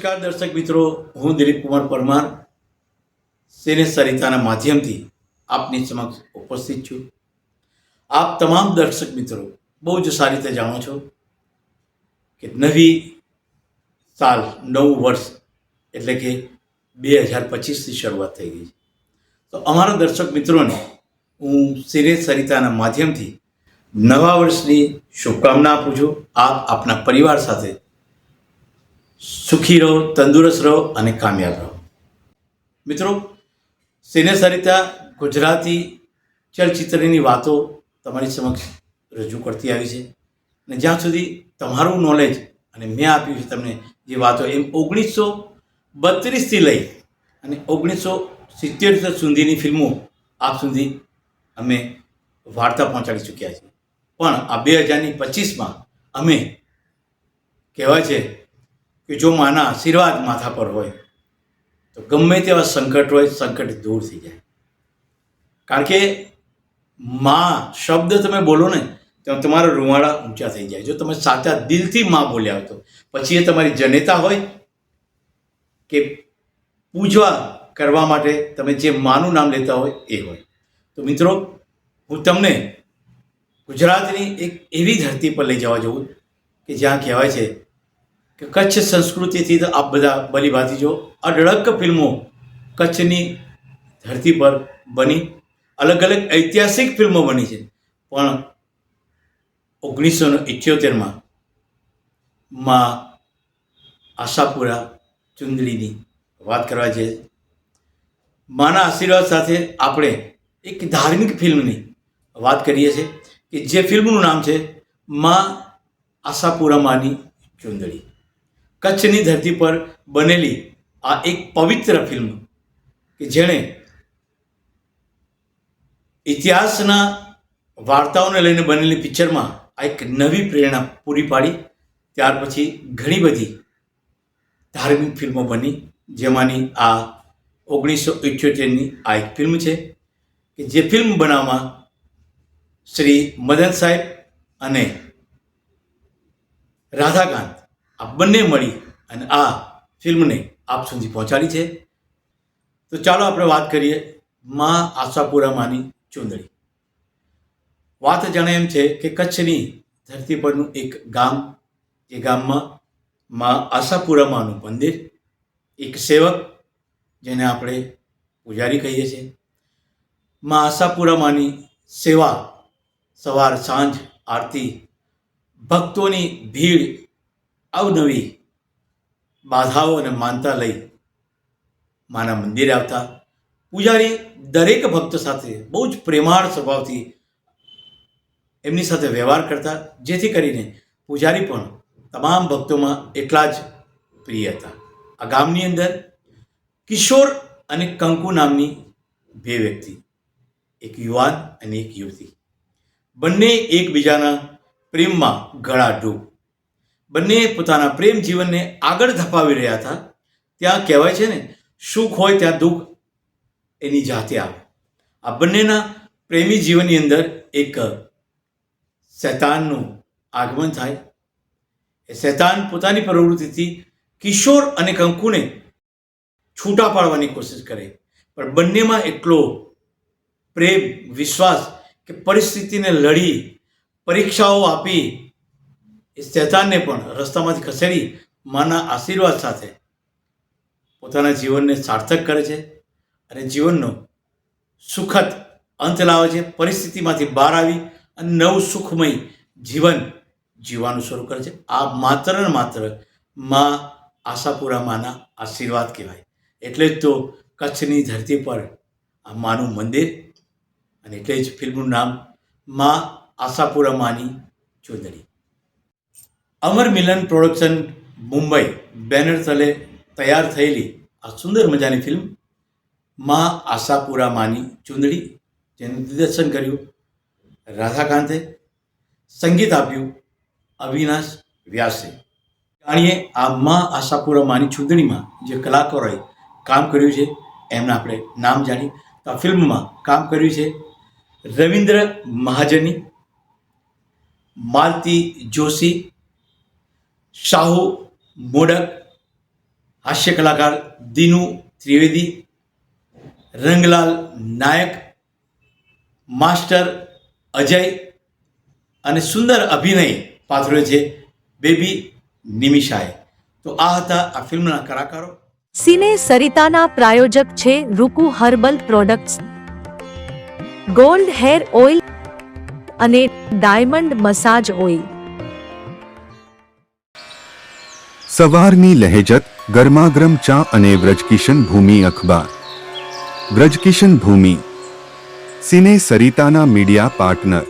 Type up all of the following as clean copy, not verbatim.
નમસ્કાર દર્શક મિત્રો, હું દિલીપ કુમાર પરમાર સિને સરિતાના માધ્યમથી આપની સમક્ષ ઉપસ્થિત છું. આપ તમામ દર્શક મિત્રો બહુ જ સારી રીતે જાણો છો કે નવી સાલ નવું વર્ષ એટલે કે 2025ની શરૂઆત થઈ ગઈ છે. તો અમારા દર્શક મિત્રોને હું સિને સરિતાના માધ્યમથી નવા વર્ષની શુભકામના આપું છું. આપ આપના પરિવાર સાથે સુખી રહો, તંદુરસ્ત રહો અને કામયાબ રહો. મિત્રો, સિને સરિતા ગુજરાતી ચલચિત્રની વાતો તમારી સમક્ષ રજૂ કરતી આવી છે અને જ્યાં સુધી તમારું નોલેજ અને મેં આપ્યું છે તમને જે વાતો, એમ 1932થી લઈ અને 1970 સુધીની ફિલ્મો આપ સુધી અમે વાર્તા પહોંચાડી ચૂક્યા છીએ. પણ આ 2025માં અમે કહેવાય છે કે જો માના આશીર્વાદ માથા પર હોય તો ગમે તેવા સંકટ હોય, સંકટ દૂર થઈ જાય. કારણ કે માં શબ્દ તમે બોલો ને તો તમારા રૂવાડા ઊંચા થઈ જાય. જો તમે સાચા દિલથી માં બોલ્યા હોય તો પછી એ તમારી જનેતા હોય કે પૂજવા કરવા માટે તમે જે માનું નામ લેતા હોય એ હોય. તો મિત્રો, હું તમને ગુજરાતની એક એવી ધરતી પર લઈ જવા જવું કે જ્યાં કહેવાય છે કે કચ્છ સંસ્કૃતિથી તો આપ બધા ભલીભાંતિ જો અઢળક ફિલ્મો કચ્છની ધરતી પર બની, અલગ અલગ ઐતિહાસિક ફિલ્મો બની છે. પણ 1978માં માં આશાપુરા ચુંદડીની વાત કરવા જઈએ. માના આશીર્વાદ સાથે આપણે એક ધાર્મિક ફિલ્મની વાત કરીએ છીએ કે જે ફિલ્મનું નામ છે માં આશાપુરા માની ચુંદડી. કચ્છની ધરતી પર બનેલી આ એક પવિત્ર ફિલ્મ કે જેણે ઇતિહાસના વાર્તાઓને લઈને બનેલી પિક્ચરમાં આ એક નવી પ્રેરણા પૂરી પાડી. ત્યાર પછી ઘણી બધી ધાર્મિક ફિલ્મો બની, જેમાંની આ 1978ની આ એક ફિલ્મ છે કે જે ફિલ્મ બનાવવામાં શ્રી મદન સાહેબ અને રાધાકાંત આ બંને મળી અને આ ફિલ્મને આપ સુધી પહોંચાડી છે. તો ચાલો આપણે વાત કરીએ માં આશાપુરા માની ચુંદડી. વાત જાણે એમ છે કે કચ્છની ધરતી પરનું એક ગામ, જે ગામમાં માં આશાપુરા માનું મંદિર, એક સેવક જેને આપણે પૂજારી કહીએ છીએ, માં આશાપુરા માની સેવા, સવાર સાંજ આરતી, ભક્તોની ભીડ, અવનવી બાધાઓ અને માનતા લઈ માના મંદિરે આવતા. પૂજારી દરેક ભક્ત સાથે બહુ જ પ્રેમાળ સ્વભાવથી એમની સાથે વ્યવહાર કરતા, જેથી કરીને પૂજારી પણ તમામ ભક્તોમાં એટલા જ પ્રિય હતા. આ ગામની અંદર કિશોર અને કંકુ નામની બે વ્યક્તિ, એક યુવાન અને એક યુવતી, બંને એકબીજાના પ્રેમમાં ગળાડૂબ, બંને પોતાના પ્રેમ જીવનને આગળ ધપાવી રહ્યા હતા. ત્યાં કહેવાય છે ને, સુખ હોય ત્યાં દુઃખ એની જાતે આવે. આ બંનેના પ્રેમી જીવનની અંદર એક શૈતાનનું આગમન થાય. એ શૈતાન પોતાની પ્રવૃત્તિથી કિશોર અને કંકુને છૂટા પાડવાની કોશિશ કરે, પણ બંનેમાં એટલો પ્રેમ, વિશ્વાસ કે પરિસ્થિતિને લડી, પરીક્ષાઓ આપી એ શૈતાનને પણ રસ્તામાંથી ખસેડી માના આશીર્વાદ સાથે પોતાના જીવનને સાર્થક કરે છે અને જીવનનો સુખદ અંત લાવે છે. પરિસ્થિતિમાંથી બહાર આવી અને નવું સુખમય જીવન જીવવાનું શરૂ કરે છે. આ માત્ર ને માત્ર માં આશાપુરા માના આશીર્વાદ કહેવાય. એટલે જ તો કચ્છની ધરતી પર આ માનું મંદિર, અને એટલે જ ફિલ્મનું નામ માં આશાપુરા માની ચુંદડી. અમર મિલન પ્રોડક્શન મુંબઈ બેનર તલે તૈયાર થયેલી આ સુંદર મજાની ફિલ્મ માં આશાપુરા માની ચુંદડી, જેનું દિગ્દર્શન કર્યું રાધાકાંતે, સંગીત આપ્યું અવિનાશ વ્યાસે. જાણીએ આ માં આશાપુરા માની ચુંદડીમાં જે કલાકારોએ કામ કર્યું છે એમના આપણે નામ જાણીએ. તો આ ફિલ્મમાં કામ કર્યું છે રવિન્દ્ર મહાજની, માલતી જોશી, શાહુ મોડક, હાસ્ય કલાકાર દીનુ ત્રિવેદી, રંગલાલ નાયક, માસ્ટર અજય અને સુંદર અભિનય પાથર્યો છે બેબી નિમિષાએ. તો આ હતા આ ફિલ્મના કલાકારો. સિને સરિતાના પ્રાયોજક છે Ruku herbal products, gold hair oil અને ડાયમંડ મસાજ ઓઇલ. સવારની લહેજત, ગરમાગરમ ચા અને વ્રજકિશન ભૂમિ અખબાર. વ્રજકિશન ભૂમિ સિને સરિતાના મીડિયા પાર્ટનર.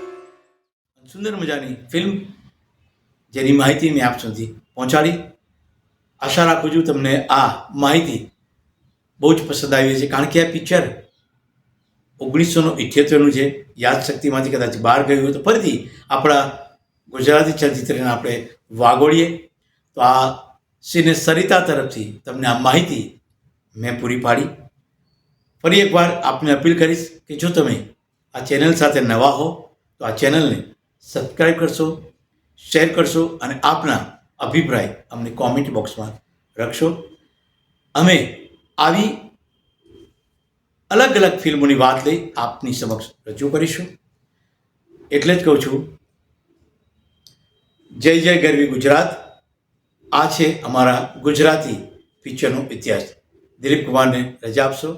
સુંદર મજાની ફિલ્મ જેની માહિતી મેં આપ સુધી પહોંચાડી. આશા રાખું છું તમને આ માહિતી બહુ જ પસંદ આવી છે, કારણ કે આ પિક્ચર 1978નું છે. યાદશક્તિમાંથી કદાચ બહાર ગયું હોય તો ફરીથી આપણા ગુજરાતી ચલચિત્રને આપણે વાગોળીએ. તો આ સિને સરિતા તરફથી તમને આ માહિતી મેં પૂરી પાડી. ફરી એકવાર આપને અપીલ કરીશ કે જો તમે આ ચેનલ સાથે નવા હો તો આ ચેનલને સબસ્ક્રાઈબ કરશો, શેર કરશો અને આપના અભિપ્રાય અમને કોમેન્ટ બોક્સમાં રાખશો. અમે આવી અલગ અલગ ફિલ્મોની વાત લઈ આપની સમક્ષ રજૂ કરીશું. એટલે જ કહું છું, જય જય ગરવી ગુજરાત. આ છે અમારા ગુજરાતી પિક્ચરનો ઇતિહાસ. દિલીપ કુમારને રજા આપશો.